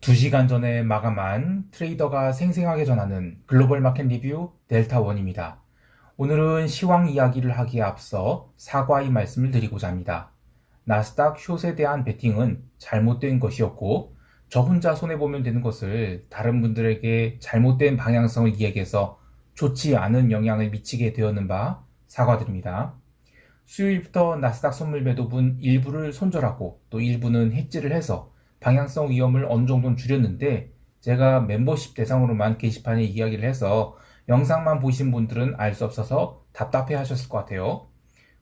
2시간 전에 마감한 트레이더가 생생하게 전하는 글로벌 마켓 리뷰 델타원입니다. 오늘은 시황 이야기를 하기에 앞서 사과의 말씀을 드리고자 합니다. 나스닥 숏에 대한 베팅은 잘못된 것이었고 저 혼자 손해보면 되는 것을 다른 분들에게 잘못된 방향성을 이야기해서 좋지 않은 영향을 미치게 되었는 바 사과드립니다. 수요일부터 나스닥 선물 매도분 일부를 손절하고 또 일부는 해지를 해서 방향성 위험을 어느 정도는 줄였는데, 제가 멤버십 대상으로만 게시판에 이야기를 해서 영상만 보신 분들은 알 수 없어서 답답해 하셨을 것 같아요.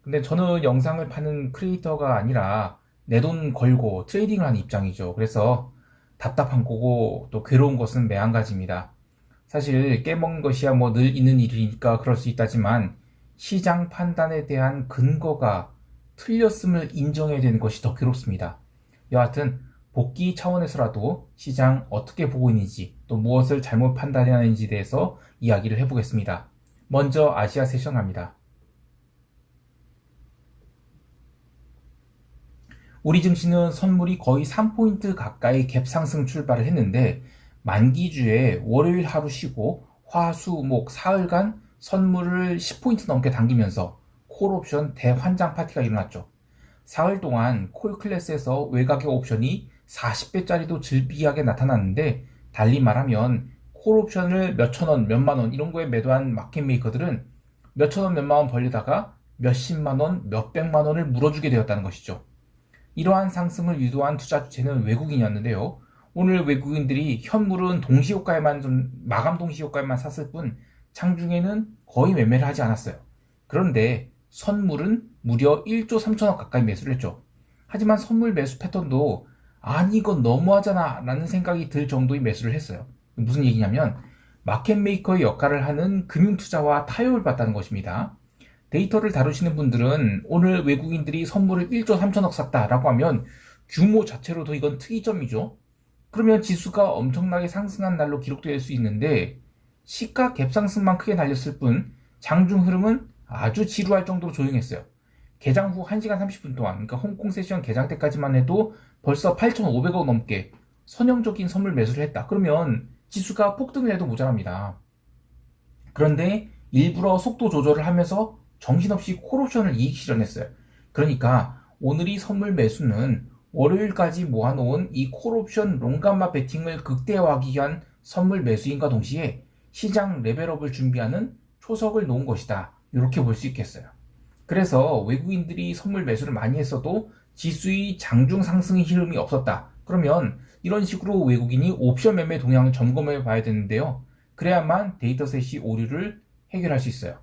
근데 저는 영상을 파는 크리에이터가 아니라 내 돈 걸고 트레이딩을 하는 입장이죠. 그래서 답답한 거고 또 괴로운 것은 매한가지입니다. 사실 깨먹는 것이야 뭐 늘 있는 일이니까 그럴 수 있다지만 시장 판단에 대한 근거가 틀렸음을 인정해야 되는 것이 더 괴롭습니다. 여하튼 복귀 차원에서라도 시장 어떻게 보고 있는지 또 무엇을 잘못 판단하는지에 대해서 이야기를 해보겠습니다. 먼저 아시아 세션 갑니다. 우리 증시는 선물이 거의 3포인트 가까이 갭 상승 출발을 했는데, 만기주에 월요일 하루 쉬고 화, 수, 목, 사흘간 선물을 10포인트 넘게 당기면서 콜옵션 대환장 파티가 일어났죠. 사흘 동안 콜 클래스에서 외곽의 옵션이 40배짜리도 즐비하게 나타났는데, 달리 말하면 콜옵션을 몇천원, 몇만원 이런 거에 매도한 마켓메이커들은 몇천원, 몇만원 벌리다가 몇십만원, 몇백만원을 물어주게 되었다는 것이죠. 이러한 상승을 유도한 투자 주체는 외국인이었는데요. 오늘 외국인들이 현물은 마감 동시효과에만 샀을 뿐 장중에는 거의 매매를 하지 않았어요. 그런데 선물은 무려 1조 3천억 가까이 매수를 했죠. 하지만 선물 매수 패턴도 아니 이건 너무하잖아 라는 생각이 들 정도의 매수를 했어요. 무슨 얘기냐면 마켓메이커의 역할을 하는 금융투자와 타협을 봤다는 것입니다. 데이터를 다루시는 분들은 오늘 외국인들이 선물을 1조 3천억 샀다라고 하면 규모 자체로도 이건 특이점이죠. 그러면 지수가 엄청나게 상승한 날로 기록될 수 있는데, 시가 갭상승만 크게 날렸을 뿐 장중 흐름은 아주 지루할 정도로 조용했어요. 개장 후 1시간 30분 동안, 그러니까 홍콩 세션 개장 때까지만 해도 벌써 8,500억 넘게 선형적인 선물 매수를 했다. 그러면 지수가 폭등을 해도 모자랍니다. 그런데 일부러 속도 조절을 하면서 정신없이 콜옵션을 이익 실현했어요. 그러니까 오늘이 선물 매수는 월요일까지 모아놓은 이 콜옵션 롱감마 베팅을 극대화하기 위한 선물 매수인과 동시에 시장 레벨업을 준비하는 초석을 놓은 것이다. 이렇게 볼 수 있겠어요. 그래서 외국인들이 선물 매수를 많이 했어도 지수의 장중 상승의 흐름이 없었다. 그러면 이런 식으로 외국인이 옵션 매매 동향을 점검해 봐야 되는데요. 그래야만 데이터셋이 오류를 해결할 수 있어요.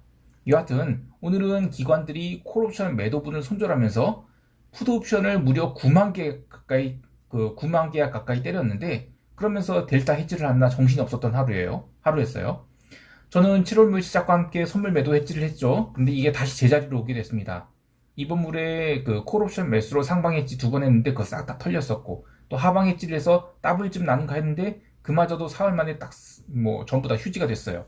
여하튼 오늘은 기관들이 콜옵션 매도분을 손절하면서 풋옵션을 무려 9만 계약 가까이 때렸는데, 그러면서 델타 해지를 하나 정신이 없었던 하루였어요. 저는 7월물 시작과 함께 선물 매도 해지를 했죠. 근데 이게 다시 제자리로 오게 됐습니다. 이번 물에 콜옵션 매수로 상방 해지 2번 했는데 그거 싹 다 털렸었고, 또 하방 해지를 해서 더블집 나는가 했는데 그마저도 사흘 만에 전부 다 휴지가 됐어요.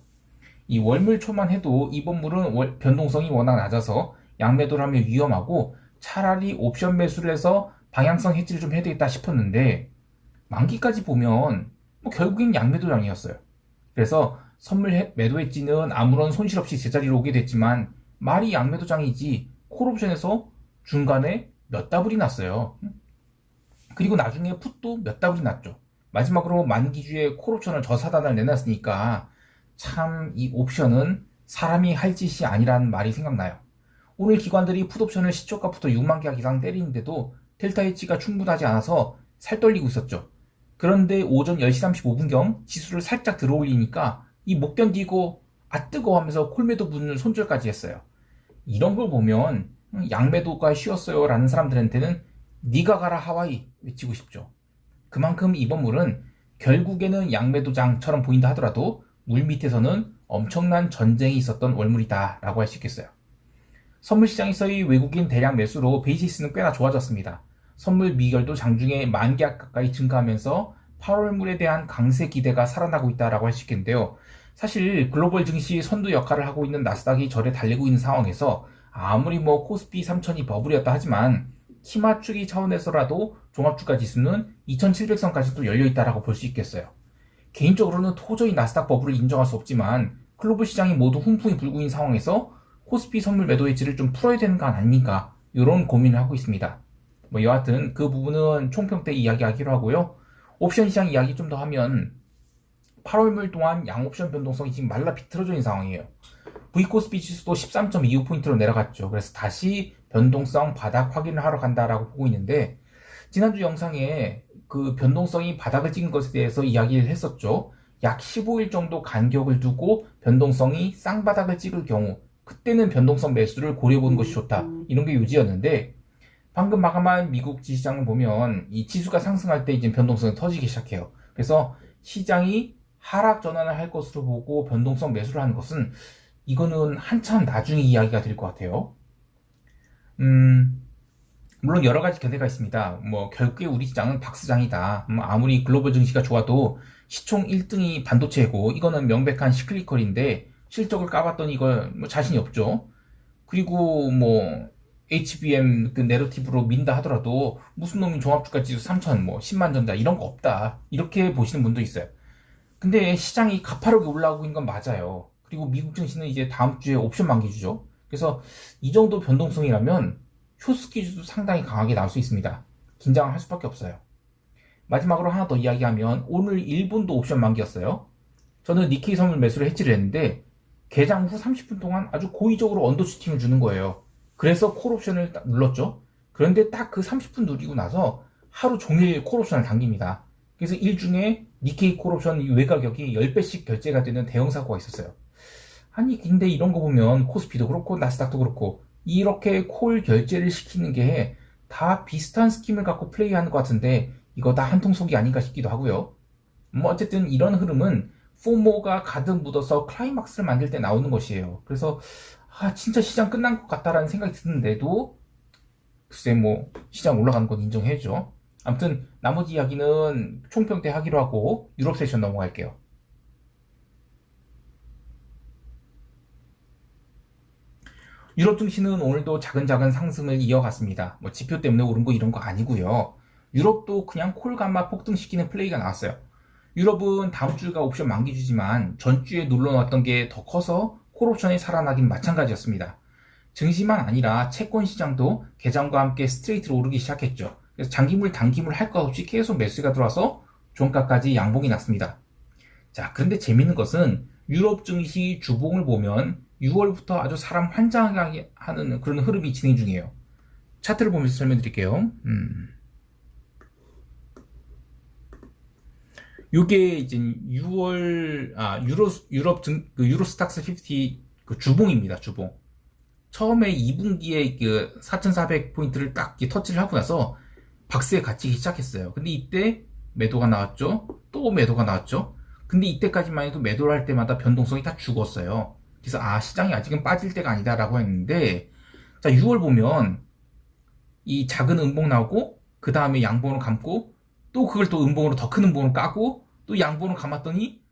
이 월물 초만 해도 이번 물은 변동성이 워낙 낮아서 양매도를 하면 위험하고 차라리 옵션 매수를 해서 방향성 해지를 좀 해야 되겠다 싶었는데, 만기까지 보면 결국엔 양매도장이었어요. 그래서 선물 매도 해지는 아무런 손실 없이 제자리로 오게 됐지만 말이 양매도장이지 콜옵션에서 중간에 몇 더블이 났어요. 그리고 나중에 풋도 몇 더블이 났죠. 마지막으로 만기주에 콜옵션을 저사단을 내놨으니까 참 이 옵션은 사람이 할 짓이 아니라는 말이 생각나요. 오늘 기관들이 풋옵션을 시초가부터 6만 계약 이상 때리는데도 델타 해지가 충분하지 않아서 살떨리고 있었죠. 그런데 오전 10시 35분경 지수를 살짝 들어올리니까 이 못 견디고 뜨거워 하면서 콜매도 분을 손절까지 했어요. 이런 걸 보면 양매도가 쉬웠어요 라는 사람들한테는 니가 가라 하와이 외치고 싶죠. 그만큼 이번 물은 결국에는 양매도장처럼 보인다 하더라도 물 밑에서는 엄청난 전쟁이 있었던 월물이다 라고 할 수 있겠어요. 선물 시장에서의 외국인 대량 매수로 베이시스는 꽤나 좋아졌습니다. 선물 미결도 장중에 10,000 계약 가까이 증가하면서 8월물에 대한 강세 기대가 살아나고 있다라고 할 수 있겠는데요. 사실 글로벌 증시 선두 역할을 하고 있는 나스닥이 절에 달리고 있는 상황에서 아무리 코스피 3000이 버블이었다 하지만 키 맞추기 차원에서라도 종합주가 지수는 2700선까지 또 열려있다라고 볼 수 있겠어요. 개인적으로는 도저히 나스닥 버블을 인정할 수 없지만 글로벌 시장이 모두 훈풍이 불고 있는 상황에서 코스피 선물 매도 해지를 좀 풀어야 되는 거 아닌가, 이런 고민을 하고 있습니다. 뭐 여하튼 그 부분은 총평 때 이야기하기로 하고요. 옵션 시장 이야기 좀 더 하면 8월물 동안 양옵션 변동성이 지금 말라 비틀어져 있는 상황이에요. V코스피 지수도 13.25포인트로 내려갔죠. 그래서 다시 변동성 바닥 확인을 하러 간다라고 보고 있는데, 지난주 영상에 그 변동성이 바닥을 찍은 것에 대해서 이야기를 했었죠. 약 15일 정도 간격을 두고 변동성이 쌍바닥을 찍을 경우, 그때는 변동성 매수를 고려해보는 것이 좋다, 이런 게 요지였는데, 방금 마감한 미국 지시장을 보면 이 지수가 상승할 때 이제 변동성이 터지기 시작해요. 그래서 시장이 하락 전환을 할 것으로 보고 변동성 매수를 하는 것은, 이거는 한참 나중에 이야기가 될 것 같아요. 물론 여러 가지 견해가 있습니다. 뭐 결국에 우리 시장은 박스장이다. 아무리 글로벌 증시가 좋아도 시총 1등이 반도체고 이거는 명백한 시클리컬인데 실적을 까봤더니 이걸 뭐 자신이 없죠. 그리고 뭐 HBM 그 내러티브로 민다 하더라도 무슨 놈이 종합주가 지수 3천 뭐 10만 전자 이런 거 없다, 이렇게 보시는 분도 있어요. 근데 시장이 가파르게 올라오고 있는 건 맞아요. 그리고 미국 증시는 이제 다음 주에 옵션 만기주죠. 그래서 이 정도 변동성이라면 쇼스키즈도 상당히 강하게 나올 수 있습니다. 긴장을 할 수밖에 없어요. 마지막으로 하나 더 이야기하면 오늘 일본도 옵션 만기였어요. 저는 니케이 선물 매수를 해지를 했는데 개장 후 30분 동안 아주 고의적으로 언더슈팅을 주는 거예요. 그래서 콜옵션을 딱 눌렀죠. 그런데 딱 그 30분 누리고 나서 하루 종일 콜옵션을 당깁니다. 그래서 일중에 니케이 콜옵션 외가격이 10배씩 결제가 되는 대형 사고가 있었어요. 아니 근데 이런 거 보면 코스피도 그렇고 나스닥도 그렇고 이렇게 콜 결제를 시키는 게 다 비슷한 스킴을 갖고 플레이하는 것 같은데 이거 다 한통속이 아닌가 싶기도 하고요. 뭐 어쨌든 이런 흐름은 포모가 가득 묻어서 클라이막스를 만들 때 나오는 것이에요. 그래서 진짜 시장 끝난 것 같다라는 생각이 드는데도 글쎄 뭐 시장 올라가는 건 인정해야죠. 아무튼 나머지 이야기는 총평 때 하기로 하고 유럽 세션 넘어갈게요. 유럽 증시는 오늘도 작은 상승을 이어갔습니다. 뭐 지표 때문에 오른 거 이런 거 아니고요. 유럽도 그냥 콜감마 폭등시키는 플레이가 나왔어요. 유럽은 다음 주가 옵션 만기주지만 전주에 눌러놨던 게 더 커서 콜옵션이 살아나긴 마찬가지였습니다. 증시만 아니라 채권 시장도 개장과 함께 스트레이트로 오르기 시작했죠. 그래서 장기물 단기물 할 것 없이 계속 매수가 들어와서 종가까지 양봉이 났습니다. 자, 그런데 재밌는 것은 유럽 증시 주봉을 보면 6월부터 아주 사람 환장하게 하는 그런 흐름이 진행 중이에요. 차트를 보면서 설명드릴게요. 요게 이제 6월 유로스탁스 50 그 주봉입니다. 주봉. 처음에 2분기에 그 4,400포인트를 딱 터치를 하고 나서 박스에 갇히기 시작했어요. 근데 이때 매도가 나왔죠. 또 매도가 나왔죠. 근데 이때까지만 해도 매도를 할 때마다 변동성이 다 죽었어요. 그래서 시장이 아직은 빠질 때가 아니다라고 했는데, 자 6월 보면 이 작은 음봉 나오고 그 다음에 양봉으로 감고 또 그걸 또 음봉으로 더 큰 음봉으로 까고 또 양봉으로 감았더니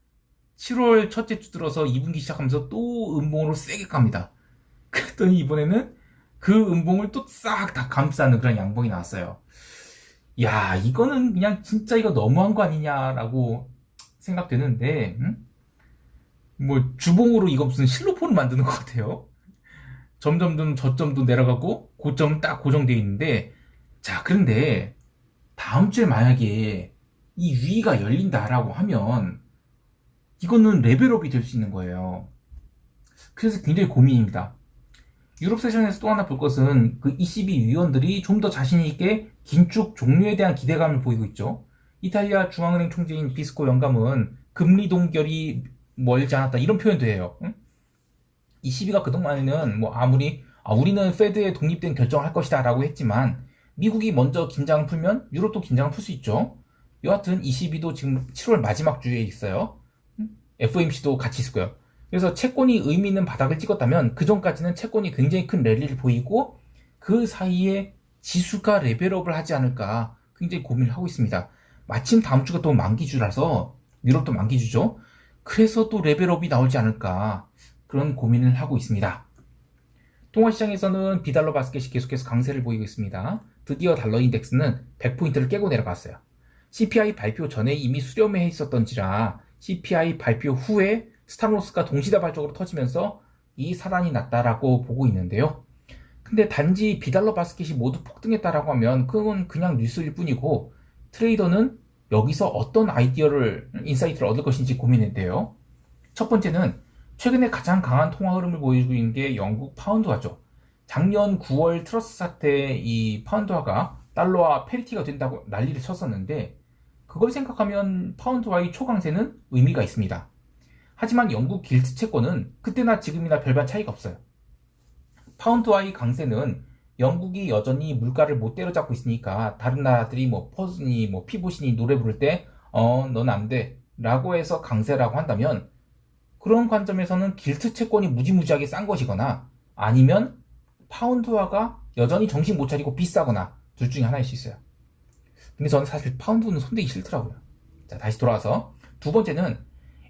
7월 첫째 주 들어서 2분기 시작하면서 또 음봉으로 세게 깝니다. 그랬더니 이번에는 그 음봉을 또 싹 다 감싸는 그런 양봉이 나왔어요. 야, 이거는 그냥 진짜 이거 너무한 거 아니냐라고 생각되는데, 뭐 주봉으로 이거 무슨 실로폰을 만드는 것 같아요. 점점점 저점도 내려가고 고점은 딱 고정되어 있는데, 자 그런데 다음 주에 만약에 이 위가 열린다라고 하면 이거는 레벨업이 될 수 있는 거예요. 그래서 굉장히 고민입니다. 유럽 세션에서 또 하나 볼 것은 그 ECB 위원들이 좀 더 자신있게 긴축 종료에 대한 기대감을 보이고 있죠. 이탈리아 중앙은행 총재인 비스코 영감은 금리 동결이 멀지 않았다 이런 표현도 해요. ECB가 그동안에는 뭐 아무리 우리는 페드에 독립된 결정을 할 것이다 라고 했지만 미국이 먼저 긴장을 풀면 유럽도 긴장을 풀 수 있죠. 여하튼 ECB도 지금 7월 마지막 주에 있어요. FOMC도 같이 있을 거예요. 그래서 채권이 의미 있는 바닥을 찍었다면 그 전까지는 채권이 굉장히 큰 랠리를 보이고 그 사이에 지수가 레벨업을 하지 않을까 굉장히 고민을 하고 있습니다. 마침 다음 주가 또 만기주라서 유럽도 만기주죠. 그래서 또 레벨업이 나오지 않을까 그런 고민을 하고 있습니다. 통화시장에서는 비달러 바스켓이 계속해서 강세를 보이고 있습니다. 드디어 달러 인덱스는 100포인트를 깨고 내려갔어요. CPI 발표 전에 이미 수렴해 있었던지라 CPI 발표 후에 스탑로스가 동시다발적으로 터지면서 이 사단이 났다라고 보고 있는데요. 근데 단지 비달러 바스켓이 모두 폭등했다라고 하면 그건 그냥 뉴스일 뿐이고, 트레이더는 여기서 어떤 인사이트를 얻을 것인지 고민했대요. 첫 번째는 최근에 가장 강한 통화 흐름을 보여주고 있는 게 영국 파운드화죠. 작년 9월 트러스 사태 이 파운드화가 달러와 페리티가 된다고 난리를 쳤었는데, 그걸 생각하면 파운드화의 초강세는 의미가 있습니다. 하지만 영국 길드 채권은 그때나 지금이나 별반 차이가 없어요. 파운드와의 강세는 영국이 여전히 물가를 못 때려잡고 있으니까 다른 나라들이 뭐 퍼즈니 뭐 피보시니 노래 부를 때 넌 안 돼 라고 해서 강세라고 한다면, 그런 관점에서는 길드 채권이 무지무지하게 싼 것이거나 아니면 파운드화가 여전히 정신 못 차리고 비싸거나 둘 중에 하나일 수 있어요. 근데 저는 사실 파운드는 손대기 싫더라고요. 자, 다시 돌아와서 두 번째는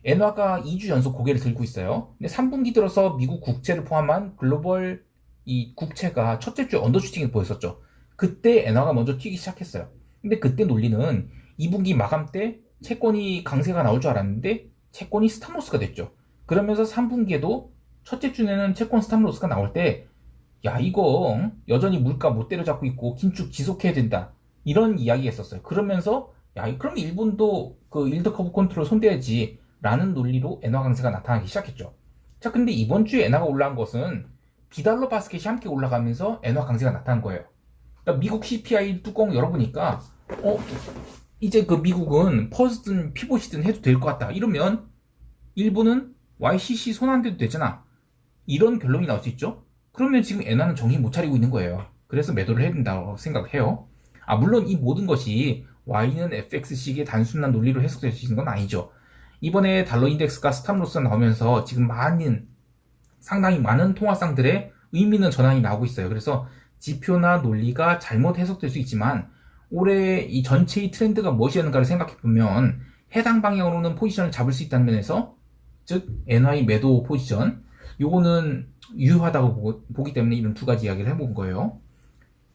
엔화가 2주 연속 고개를 들고 있어요. 근데 3분기 들어서 미국 국채를 포함한 글로벌 이 국채가 첫째 주에 언더슈팅을 보였었죠. 그때 엔화가 먼저 튀기 시작했어요. 근데 그때 논리는 2분기 마감 때 채권이 강세가 나올 줄 알았는데 채권이 스탑로스가 됐죠. 그러면서 3분기에도 첫째 주에는 채권 스탑로스가 나올 때, 야, 이거 여전히 물가 못 때려잡고 있고 긴축 지속해야 된다, 이런 이야기 했었어요. 그러면서 야, 그럼 일본도 그 일드 커브 컨트롤 손대야지 라는 논리로 엔화 강세가 나타나기 시작했죠. 자, 근데 이번 주에 엔화가 올라간 것은 비달러 바스켓이 함께 올라가면서 엔화 강세가 나타난 거예요. 그러니까 미국 CPI 뚜껑 열어보니까 이제 그 미국은 퍼스든 피봇이든 해도 될 것 같다, 이러면 일본은 YCC 손 안 대도 되잖아, 이런 결론이 나올 수 있죠. 그러면 지금 엔화는 정신 못 차리고 있는 거예요. 그래서 매도를 해야 된다고 생각해요. 물론 이 모든 것이 Y는 FX식의 단순한 논리로 해석될 수 있는 건 아니죠. 이번에 달러 인덱스가 스탑로스가 나오면서 지금 상당히 많은 통화상들의 의미 있는 전환이 나오고 있어요. 그래서 지표나 논리가 잘못 해석될 수 있지만 올해 이 전체의 트렌드가 무엇이었는가를 생각해보면 해당 방향으로는 포지션을 잡을 수 있다는 면에서, 즉 엔화의 매도 포지션, 요거는 유효하다고 보기 때문에 이런 두 가지 이야기를 해본 거예요.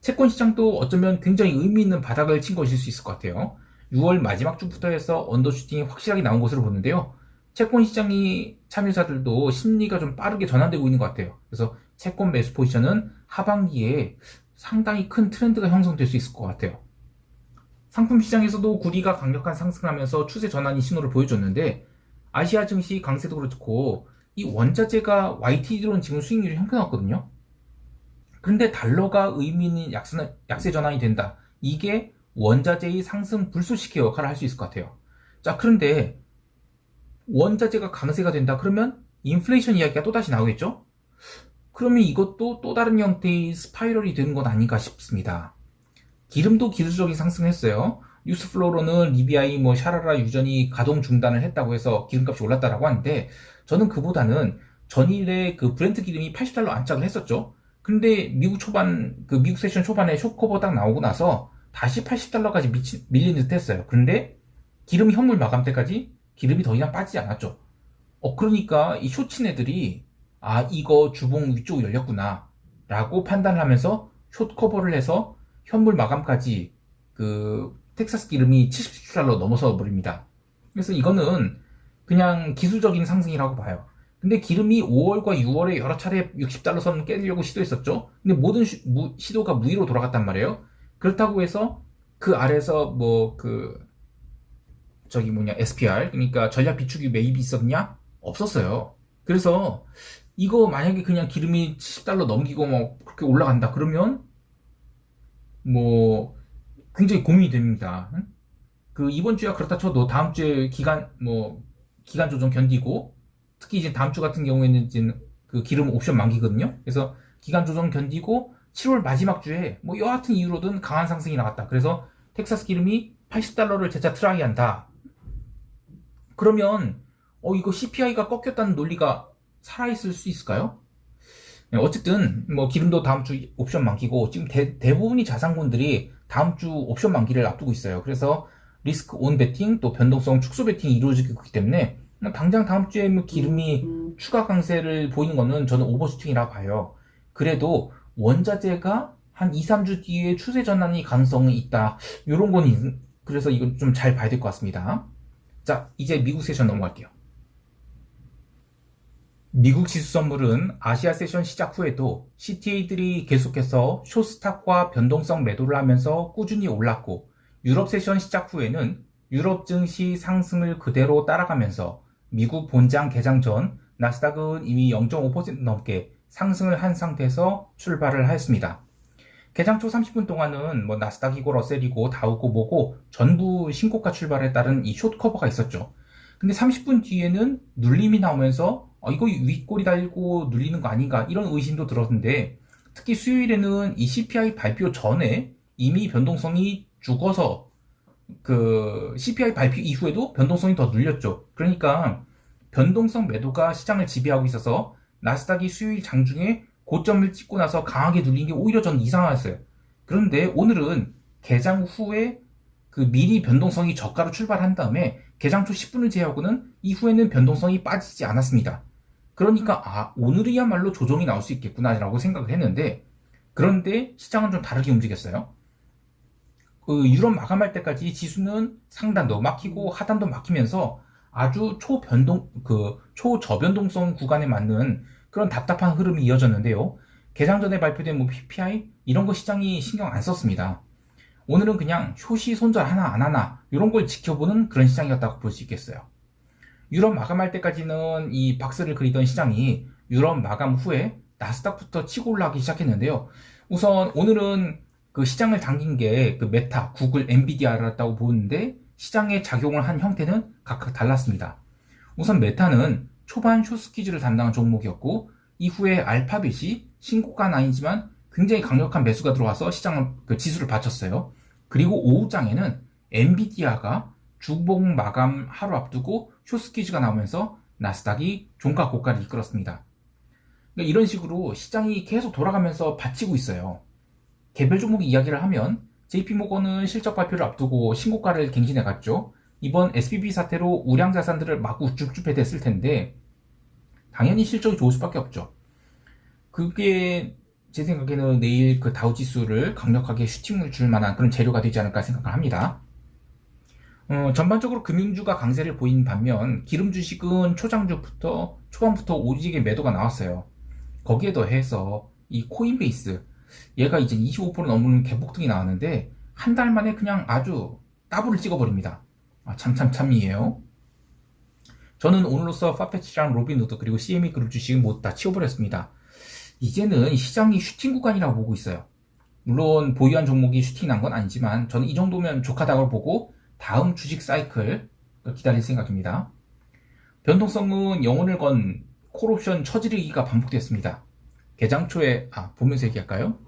채권 시장도 어쩌면 굉장히 의미 있는 바닥을 친 것일 수 있을 것 같아요. 6월 마지막 주부터 해서 언더슈팅이 확실하게 나온 것으로 보는데요. 채권 시장이 참여자들도 심리가 좀 빠르게 전환되고 있는 것 같아요. 그래서 채권 매수 포지션은 하반기에 상당히 큰 트렌드가 형성될 수 있을 것 같아요. 상품 시장에서도 구리가 강력한 상승하면서 추세 전환이 신호를 보여줬는데, 아시아 증시 강세도 그렇고 이 원자재가 YTD로는 지금 수익률이 형편없거든요. 그런데 달러가 의미 있는 약세 전환이 된다, 이게 원자재의 상승 불소시켜 역할을 할 수 있을 것 같아요. 자, 그런데 원자재가 강세가 된다 그러면 인플레이션 이야기가 또다시 나오겠죠? 그러면 이것도 또 다른 형태의 스파이럴이 되는 건 아닌가 싶습니다. 기름도 기술적인 상승을 했어요. 뉴스플로로는 리비아의 샤라라 유전이 가동 중단을 했다고 해서 기름값이 올랐다라고 하는데, 저는 그보다는 전일에 그 브렌트 기름이 80달러 안착을 했었죠. 근데 미국 세션 초반에 쇼커버 딱 나오고 나서 다시 80달러까지 밀린 듯 했어요. 그런데 기름 현물 마감 때까지 기름이 더 이상 빠지지 않았죠. 그러니까 이 쇼친 애들이 이거 주봉 위쪽 열렸구나 라고 판단을 하면서 숏커버를 해서 현물 마감까지 그 텍사스 기름이 77달러 넘어서 버립니다. 그래서 이거는 그냥 기술적인 상승이라고 봐요. 근데 기름이 5월과 6월에 여러 차례 60달러 선 깨려고 시도했었죠. 근데 모든 시도가 무의로 돌아갔단 말이에요. 그렇다고 해서 그 아래서 SPR, 그러니까 전략 비축이 매입이 있었냐? 없었어요. 그래서 이거 만약에 그냥 기름이 70달러 넘기고 그렇게 올라간다 그러면 굉장히 고민이 됩니다. 이번 주야 그렇다 쳐도 다음 주에 기간 조정 견디고, 특히 이제 다음 주 같은 경우에는 이제 그 기름 옵션 만기거든요. 그래서 기간 조정 견디고 7월 마지막 주에 여하튼 이유로든 강한 상승이 나왔다. 그래서 텍사스 기름이 80달러를 재차 트라이 한다. 그러면 이거 CPI가 꺾였다는 논리가 살아있을 수 있을까요? 네, 어쨌든 기름도 다음 주 옵션 만기고, 지금 대부분이 자산군들이 다음 주 옵션 만기를 앞두고 있어요. 그래서 리스크 온 베팅 또 변동성 축소 베팅이 이루어지고 있기 때문에 당장 다음 주에 기름이 추가 강세를 보이는 거는 저는 오버슈팅이라고 봐요. 그래도 원자재가 한 2, 3주 뒤에 추세 전환이 가능성이 있다. 요런 건 그래서 이건 좀 잘 봐야 될 것 같습니다. 자, 이제 미국 세션 넘어갈게요. 미국 지수 선물은 아시아 세션 시작 후에도 CTA들이 계속해서 숏스탑과 변동성 매도를 하면서 꾸준히 올랐고, 유럽 세션 시작 후에는 유럽 증시 상승을 그대로 따라가면서 미국 본장 개장 전 나스닥은 이미 0.5% 넘게 상승을 한 상태에서 출발을 하였습니다. 개장 초 30분 동안은 뭐 나스닥이고 러셀이고 다우고 뭐고 전부 신고가 출발에 따른 이 숏 커버가 있었죠. 근데 30분 뒤에는 눌림이 나오면서 이거 윗골이 달고 눌리는 거 아닌가 이런 의심도 들었는데, 특히 수요일에는 이 CPI 발표 전에 이미 변동성이 죽어서 그 CPI 발표 이후에도 변동성이 더 눌렸죠. 그러니까 변동성 매도가 시장을 지배하고 있어서 나스닥이 수요일 장중에 고점을 찍고 나서 강하게 눌린 게 오히려 전 이상했어요. 그런데 오늘은 개장 후에 그 미리 변동성이 저가로 출발한 다음에 개장 초 10분을 제외하고는 이후에는 변동성이 빠지지 않았습니다. 그러니까 오늘이야말로 조정이 나올 수 있겠구나라고 생각을 했는데, 그런데 시장은 좀 다르게 움직였어요. 그 유럽 마감할 때까지 지수는 상단도 막히고 하단도 막히면서 아주 초저변동성 구간에 맞는 그런 답답한 흐름이 이어졌는데요. 개장 전에 발표된 뭐 PPI 이런 거 시장이 신경 안 썼습니다. 오늘은 그냥 효시 손절 하나 안 하나 이런 걸 지켜보는 그런 시장이었다고 볼 수 있겠어요. 유럽 마감할 때까지는 이 박스를 그리던 시장이 유럽 마감 후에 나스닥부터 치고 올라가기 시작했는데요. 우선 오늘은 그 시장을 당긴 게 그 메타, 구글, 엔비디아였다고 보는데, 시장에 작용을 한 형태는 각각 달랐습니다. 우선 메타는 초반 쇼스퀴즈를 담당한 종목이었고, 이후에 알파벳이 신고가는 아니지만 굉장히 강력한 매수가 들어와서 시장을 그 지수를 받쳤어요. 그리고 오후장에는 엔비디아가 주봉 마감 하루 앞두고 쇼스퀴즈가 나오면서 나스닥이 종가 고가를 이끌었습니다. 그러니까 이런 식으로 시장이 계속 돌아가면서 받치고 있어요. 개별 종목 이야기를 하면 JP모건은 실적 발표를 앞두고 신고가를 갱신해 갔죠. 이번 SBB 사태로 우량 자산들을 마구 쭉쭉 됐을 텐데 당연히 실적이 좋을 수밖에 없죠. 그게 제 생각에는 내일 그 다우 지수를 강력하게 슈팅을 줄 만한 그런 재료가 되지 않을까 생각을 합니다. 전반적으로 금융주가 강세를 보인 반면 기름 주식은 초반부터 오지게 매도가 나왔어요. 거기에 더해서 이 코인베이스, 얘가 이제 25% 넘는 개폭등이 나왔는데 한 달 만에 그냥 아주 따블을 찍어버립니다. 참이에요. 저는 오늘로써 파페치랑 로빈후드 그리고 CME 그룹 주식은 모두 다 치워버렸습니다. 이제는 시장이 슈팅 구간이라고 보고 있어요. 물론 보유한 종목이 슈팅 난 건 아니지만 저는 이 정도면 족하다고 보고 다음 주식 사이클 기다릴 생각입니다. 변동성은 영혼을 건 콜옵션 처지르기가 반복됐습니다. 개장 초에 보면서 얘기할까요?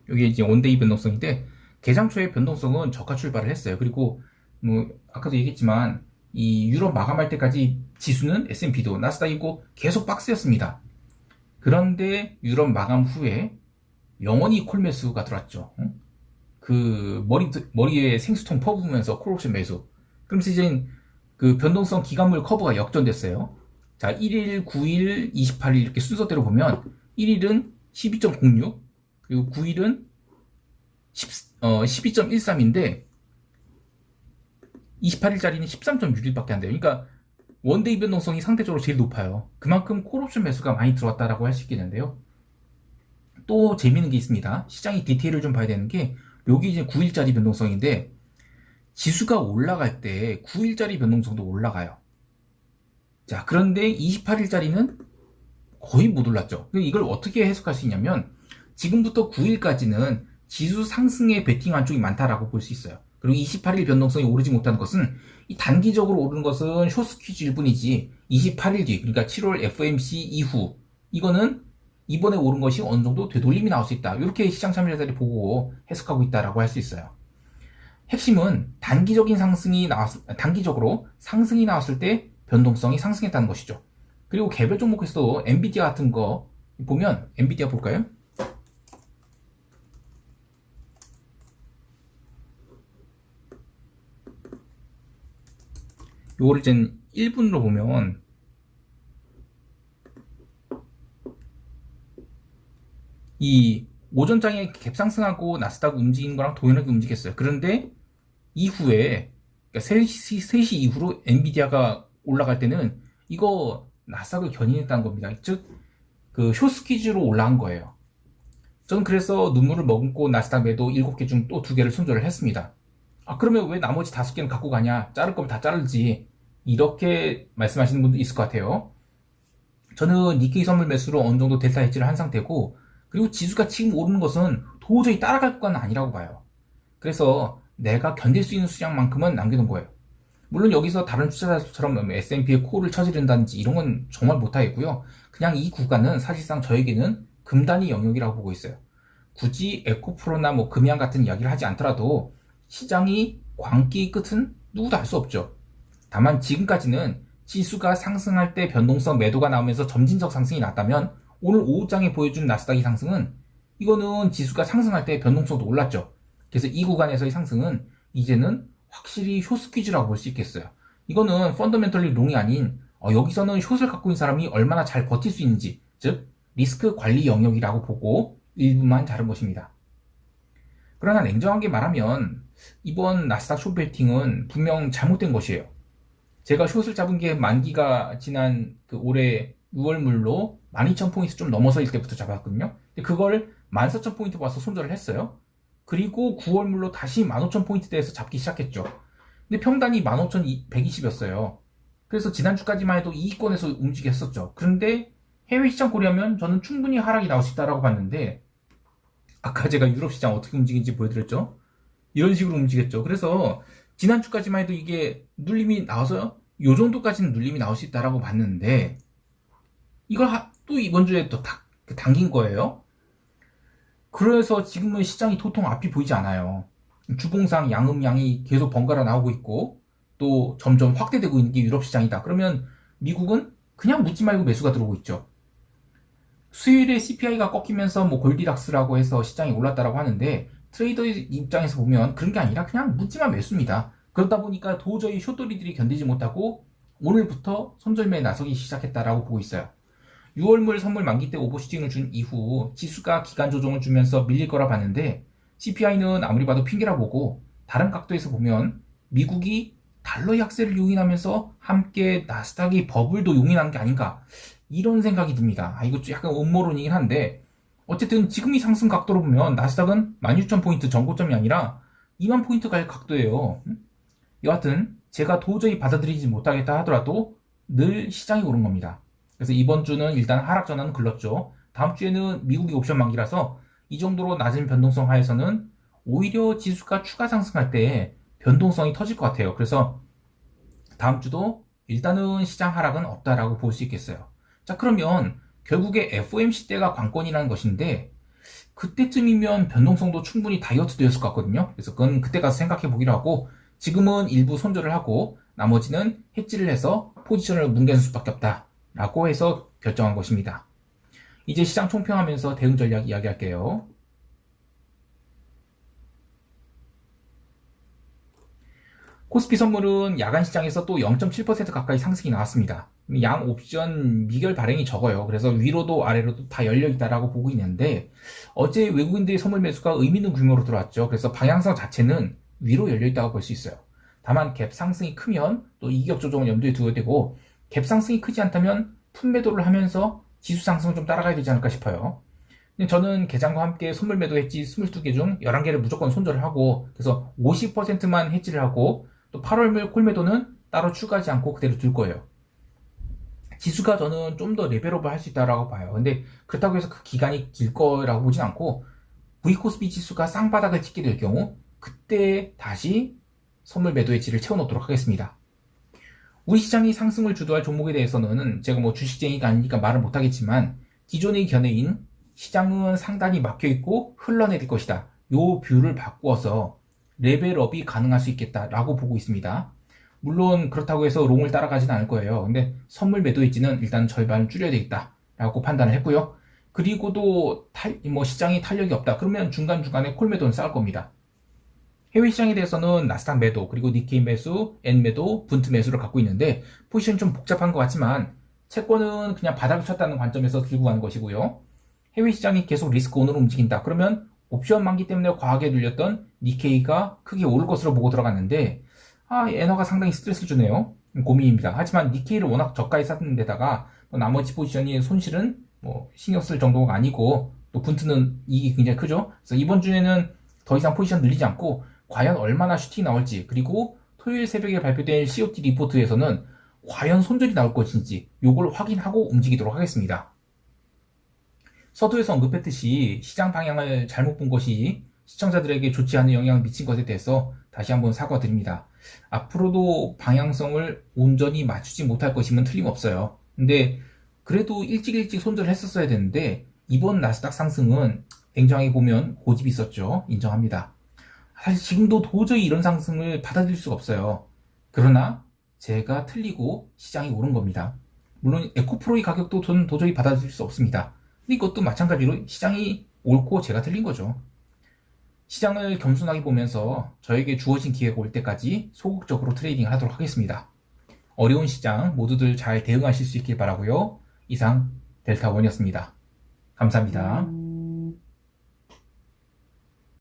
여기 이제 원데이 변동성인데, 개장 초에 변동성은 저가 출발을 했어요. 그리고 뭐 아까도 얘기했지만 이 유럽 마감할 때까지 지수는 S&P도 나스닥이고 계속 박스였습니다. 그런데 유럽 마감 후에 영원히 콜매수가 들어왔죠. 그 머리에 생수통 퍼부으면서 콜옵션 매수. 그러면서 이제 그 변동성 기관물 커브가 역전됐어요. 자, 1일, 9일, 28일 이렇게 순서대로 보면 1일은 12.06, 그리고 9일은 12.13인데 28일짜리는 13.61밖에 안 돼요. 그러니까 원데이 변동성이 상대적으로 제일 높아요. 그만큼 콜옵션 매수가 많이 들어왔다라고 할 수 있겠는데요. 또 재미있는 게 있습니다. 시장이 디테일을 좀 봐야 되는 게, 여기 이제 9일짜리 변동성인데 지수가 올라갈 때 9일짜리 변동성도 올라가요. 자, 그런데 28일짜리는 거의 못 올랐죠. 이걸 어떻게 해석할 수 있냐면, 지금부터 9일까지는 지수 상승에 베팅한 쪽이 많다라고 볼 수 있어요. 그리고 28일 변동성이 오르지 못하는 것은, 이 단기적으로 오르는 것은 숏스퀴즈일 뿐이지 28일 뒤, 그러니까 7월 FOMC 이후, 이거는 이번에 오른 것이 어느 정도 되돌림이 나올 수 있다. 이렇게 시장 참여자들이 보고 해석하고 있다라고 할 수 있어요. 핵심은 단기적으로 상승이 나왔을 때 변동성이 상승했다는 것이죠. 그리고 개별 종목에서도 엔비디아 같은 거 보면, 엔비디아 볼까요? 요거를 이제 1분으로 보면 이 오전장에 갭상승하고 나스닥 움직인 거랑 동일하게 움직였어요. 그런데 이후에 그러니까 3시 이후로 엔비디아가 올라갈 때는 이거 나스닥을 견인했다는 겁니다. 즉 그 숏스퀴즈로 올라간 거예요. 저는 그래서 눈물을 머금고 나스닥 매도 7개 중 또 2개를 손절을 했습니다. 아, 그러면 왜 나머지 5개는 갖고 가냐? 자를 거면 다 자르지. 이렇게 말씀하시는 분도 있을 것 같아요. 저는 니케이 선물 매수로 어느 정도 델타 해지를 한 상태고, 그리고 지수가 지금 오르는 것은 도저히 따라갈 건 아니라고 봐요. 그래서 내가 견딜 수 있는 수량만큼은 남겨놓은 거예요. 물론 여기서 다른 투자자처럼 S&P에 코를 쳐지른다든지 이런 건 정말 못하겠고요. 그냥 이 구간은 사실상 저에게는 금단위 영역이라고 보고 있어요. 굳이 에코프로나 뭐 금양 같은 이야기를 하지 않더라도 시장이 광기의 끝은 누구도 알 수 없죠. 다만 지금까지는 지수가 상승할 때 변동성 매도가 나오면서 점진적 상승이 났다면 오늘 오후장에 보여준 나스닥의 상승은 이거는 지수가 상승할 때 변동성도 올랐죠. 그래서 이 구간에서의 상승은 이제는 확실히 숏스퀴즈라고 볼 수 있겠어요. 이거는 펀더멘털리 롱이 아닌 여기서는 숏을 갖고 있는 사람이 얼마나 잘 버틸 수 있는지, 즉 리스크 관리 영역이라고 보고 일부만 자른 것입니다. 그러나 냉정하게 말하면 이번 나스닥 숏 베팅은 분명 잘못된 것이에요. 제가 숏을 잡은 게 만기가 지난 그 올해 6월물로 12,000포인트 좀 넘어서일 때부터 잡았거든요. 근데 그걸 14,000포인트 봐서 손절을 했어요. 그리고 9월물로 다시 15,000포인트대에서 잡기 시작했죠. 근데 평단이 15,120이었어요. 그래서 지난주까지만 해도 이익권에서 움직였었죠. 그런데 해외 시장 고려하면 저는 충분히 하락이 나올 수 있다고 봤는데, 아까 제가 유럽 시장 어떻게 움직인지 보여드렸죠. 이런 식으로 움직였죠. 그래서 지난주까지만 해도 이게 눌림이 나와서 요 정도까지는 눌림이 나올 수 있다고 봤는데, 이걸 또 이번 주에 또 당긴 거예요. 그래서 지금은 시장이 도통 앞이 보이지 않아요. 주봉상 양음양이 계속 번갈아 나오고 있고 또 점점 확대되고 있는 게 유럽 시장이다. 그러면 미국은 그냥 묻지 말고 매수가 들어오고 있죠. 수요일에 CPI가 꺾이면서 뭐 골디락스라고 해서 시장이 올랐다라고 하는데, 트레이더의 입장에서 보면 그런 게 아니라 그냥 묻지만 매수입니다. 그러다 보니까 도저히 숏돌이들이 견디지 못하고 오늘부터 손절매에 나서기 시작했다라고 보고 있어요. 6월물 선물 만기 때 오버슈팅을 준 이후 지수가 기간 조정을 주면서 밀릴 거라 봤는데, CPI는 아무리 봐도 핑계라 보고 다른 각도에서 보면 미국이 달러 약세를 용인하면서 함께 나스닥이 버블도 용인한 게 아닌가, 이런 생각이 듭니다. 이거 약간 음모론이긴 한데, 어쨌든 지금 이 상승 각도로 보면 나스닥은 16,000포인트 전고점이 아니라 20,000포인트 갈 각도예요. 여하튼 제가 도저히 받아들이지 못하겠다 하더라도 늘 시장이 오른 겁니다. 그래서 이번 주는 일단 하락 전환은 글렀죠. 다음 주에는 미국이 옵션 만기라서 이 정도로 낮은 변동성 하에서는 오히려 지수가 추가 상승할 때 변동성이 터질 것 같아요. 그래서 다음 주도 일단은 시장 하락은 없다라고 볼 수 있겠어요. 자, 그러면 결국에 FOMC 때가 관건이라는 것인데, 그때쯤이면 변동성도 충분히 다이어트 되었을 것 같거든요. 그래서 그건 그때 가서 생각해 보기로 하고, 지금은 일부 손절을 하고 나머지는 해지를 해서 포지션을 뭉개는 수밖에 없다 라고 해서 결정한 것입니다. 이제 시장 총평하면서 대응 전략 이야기할게요. 코스피 선물은 야간 시장에서 또 0.7% 가까이 상승이 나왔습니다. 양 옵션 미결 발행이 적어요. 그래서 위로도 아래로도 다 열려있다라고 보고 있는데, 어제 외국인들의 선물 매수가 의미 있는 규모로 들어왔죠. 그래서 방향성 자체는 위로 열려있다고 볼 수 있어요. 다만 갭 상승이 크면 또 이격 조정을 염두에 두어야 되고, 갭 상승이 크지 않다면 풋매도를 하면서 지수 상승을 좀 따라가야 되지 않을까 싶어요. 근데 저는 개장과 함께 선물 매도 해지 22개 중 11개를 무조건 손절을 하고, 그래서 50%만 해지를 하고, 또 8월물 콜매도는 따로 추가하지 않고 그대로 둘 거예요. 지수가 저는 좀 더 레벨업을 할 수 있다고 봐요. 근데 그렇다고 해서 그 기간이 길 거라고 보진 않고, V코스피 지수가 쌍바닥을 찍게 될 경우 그때 다시 선물 매도 해지를 채워놓도록 하겠습니다. 우리 시장이 상승을 주도할 종목에 대해서는 제가 뭐 주식쟁이가 아니니까 말을 못하겠지만, 기존의 견해인 시장은 상단이 막혀있고 흘러내릴 것이다, 요 뷰를 바꾸어서 레벨업이 가능할 수 있겠다라고 보고 있습니다. 물론 그렇다고 해서 롱을 따라가진 않을 거예요. 근데 선물 매도 해지는 일단 절반을 줄여야 되겠다라고 판단을 했고요. 그리고도 시장이 탄력이 없다 그러면 중간중간에 콜 매도는 쌓을 겁니다. 해외 시장에 대해서는 나스닥 매도, 그리고 니케이 매수, 엔 매도, 분트 매수를 갖고 있는데, 포지션이 좀 복잡한 것 같지만 채권은 그냥 바닥을 쳤다는 관점에서 들고 가는 것이고요. 해외 시장이 계속 리스크 온으로 움직인다. 그러면 옵션 만기 때문에 과하게 눌렸던 니케이가 크게 오를 것으로 보고 들어갔는데 엔화가 상당히 스트레스를 주네요. 고민입니다. 하지만 니케이를 워낙 저가에 샀는 데다가 나머지 포지션이 손실은 신경 쓸 정도가 아니고 또 분트는 이익이 굉장히 크죠. 그래서 이번 주에는 더 이상 포지션 늘리지 않고 과연 얼마나 슈팅이 나올지, 그리고 토요일 새벽에 발표된 COT 리포트에서는 과연 손절이 나올 것인지 요걸 확인하고 움직이도록 하겠습니다. 서두에서 언급했듯이 시장 방향을 잘못 본 것이 시청자들에게 좋지 않은 영향을 미친 것에 대해서 다시 한번 사과드립니다. 앞으로도 방향성을 온전히 맞추지 못할 것임은 틀림없어요. 근데 그래도 일찍 손절을 했었어야 되는데 이번 나스닥 상승은 냉정하게 보면 고집이 있었죠. 인정합니다. 사실 지금도 도저히 이런 상승을 받아들일 수가 없어요. 그러나 제가 틀리고 시장이 오른 겁니다. 물론 에코프로의 가격도 저는 도저히 받아들일 수 없습니다. 근데 이것도 마찬가지로 시장이 옳고 제가 틀린 거죠. 시장을 겸손하게 보면서 저에게 주어진 기회가 올 때까지 소극적으로 트레이딩을 하도록 하겠습니다. 어려운 시장 모두들 잘 대응하실 수 있길 바라고요. 이상 델타원이었습니다. 감사합니다.